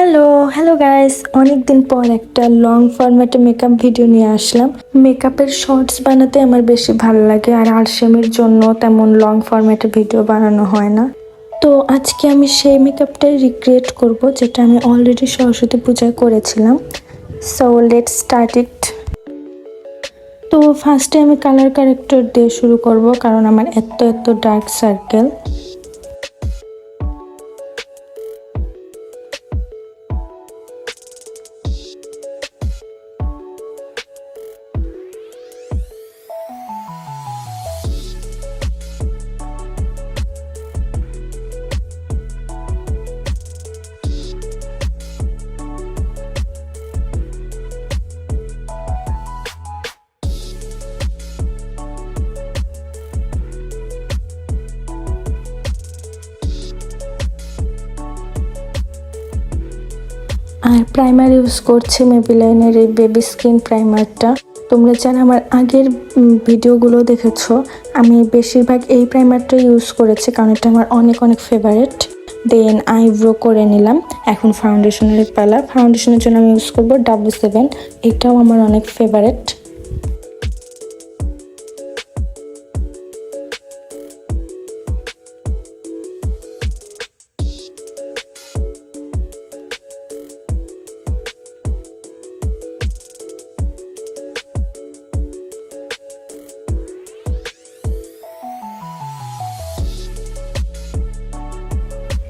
Hello hello guys, অনেকদিন পর একটা লং ফরম্যাটে মেকআপ ভিডিও নিয়ে আসলাম। মেকআপের শর্টস বানাতে আমার বেশি ভালো লাগে, আর আলসেমির জন্য তেমন লং ফরম্যাটে ভিডিও বানানো হয় না। তো আজকে আমি সেই মেকআপটাই রিক্রিয়েট করব যেটা আমি অলরেডি সরস্বতী পূজায় করেছিলাম। So let's start it. তো ফার্স্টে আমি কালার কারেক্টর দিয়ে শুরু করব, কারণ আমার এত ডার্ক সার্কেল। আর প্রাইমার ইউজ করছি মেবিলাইনের এই বেবি স্কিন প্রাইমারটা। তোমরা যারা আমার আগের ভিডিওগুলো দেখেছো, আমি বেশিরভাগ এই প্রাইমারটা ইউজ করেছি, কারণ এটা আমার অনেক ফেভারিট। দেন আইব্রো করে নিলাম। এখন ফাউন্ডেশনের পালা। ফাউন্ডেশনের জন্য আমি ইউজ করবো W7। এটাও আমার অনেক ফেভারিট।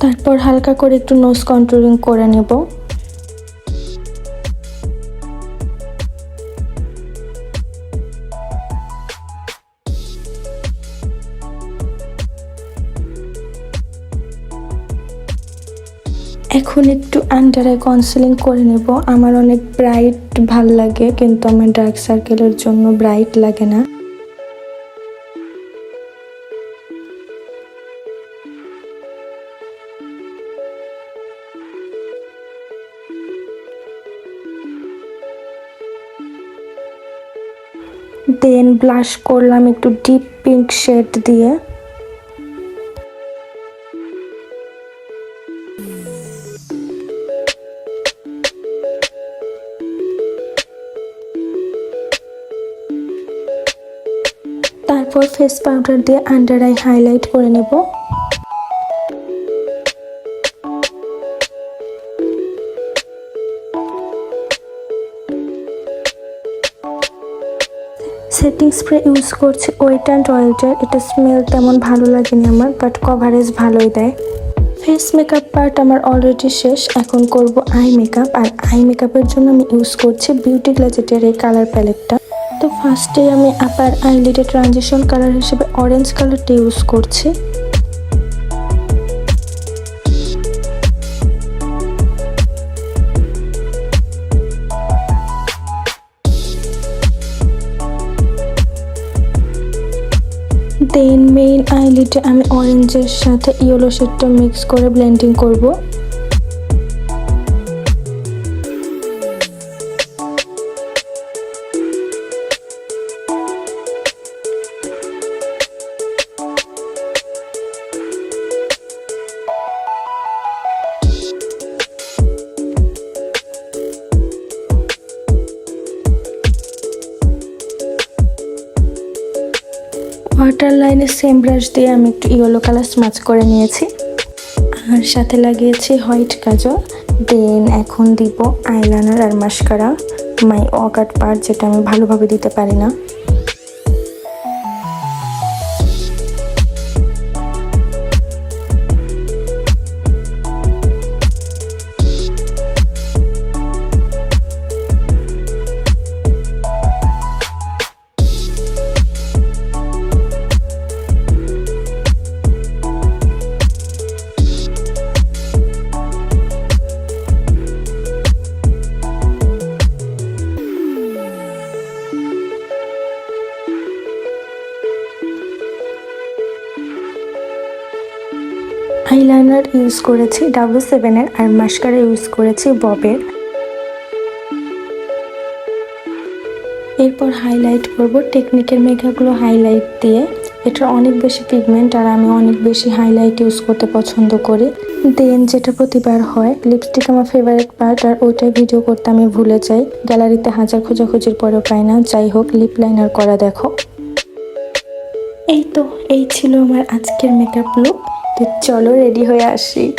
তারপর হালকা করে একটু নোজ কন্ট্রোলিং করে নেব। এখন একটু আন্ডার আই কনসিলিং করে নেব। আমার অনেক ব্রাইট ভাল লাগে, কিন্তু আমার ডার্ক সার্কেলের জন্য ব্রাইট লাগে না। দেন ব্লাশ করলাম একটু ডিপ পিঙ্ক শেড দিয়ে। তারপর ফেস পাউডার দিয়ে আন্ডার আই হাইলাইট করে নেব। সেটিং স্প্রে ইউজ করছি ওয়েট অ্যান্ড ওয়েল্টের। এটা স্মেল তেমন ভালো লাগেনি আমার, বাট কভারেজ ভালোই দেয়। ফেস মেকআপ পার্ট আমার অলরেডি শেষ। এখন করব আই মেকআপ। আর আই মেকআপের জন্য আমি ইউজ করছি বিউটি গ্লাজেটের এই কালার প্যালেটটা। তো ফার্স্টে আমি আপার আইলিডে ট্রানজিশন কালার হিসেবে অরেঞ্জ কালারটা ইউজ করছি। দেন মেইন আইলিডে আমি অরেঞ্জের সাথে ইয়েলো শেডটা মিক্স করে ব্লেন্ডিং করব। ওয়াটার লাইনে সেম ব্রাশ দিয়ে আমি একটু ইয়েলো কালার স্মাচ করে নিয়েছি, আর সাথে লাগিয়েছি হোয়াইট কাজল। দেন এখন দিব আইলাইনার আর মাস্কারা, মাই অকাট পার্ট, যেটা আমি ভালোভাবে দিতে পারি না। আইলাইনার ইউজ করেছি W7-এর, আর মাস্কারা ইউজ করেছি ববের। এরপর হাইলাইট করব টেকনিকের মেকআপগুলো হাইলাইট দিয়ে। এটা অনেক বেশি পিগমেন্ট আর আমি অনেক বেশি হাইলাইট ইউজ করতে পছন্দ করি। দেন যেটা প্রতিবার হয়, লিপস্টিক আমার ফেভারিট পার্ট আর ওইটাই ভিডিও করতে আমি ভুলে যাই। গ্যালারিতে হাজার খোঁজাখুঁজির পরেও পাই না। যাই হোক, লিপ লাইনার করা দেখো। এই ছিল আমার আজকের মেকআপ লুক। তো চলো রেডি হয়ে আসি।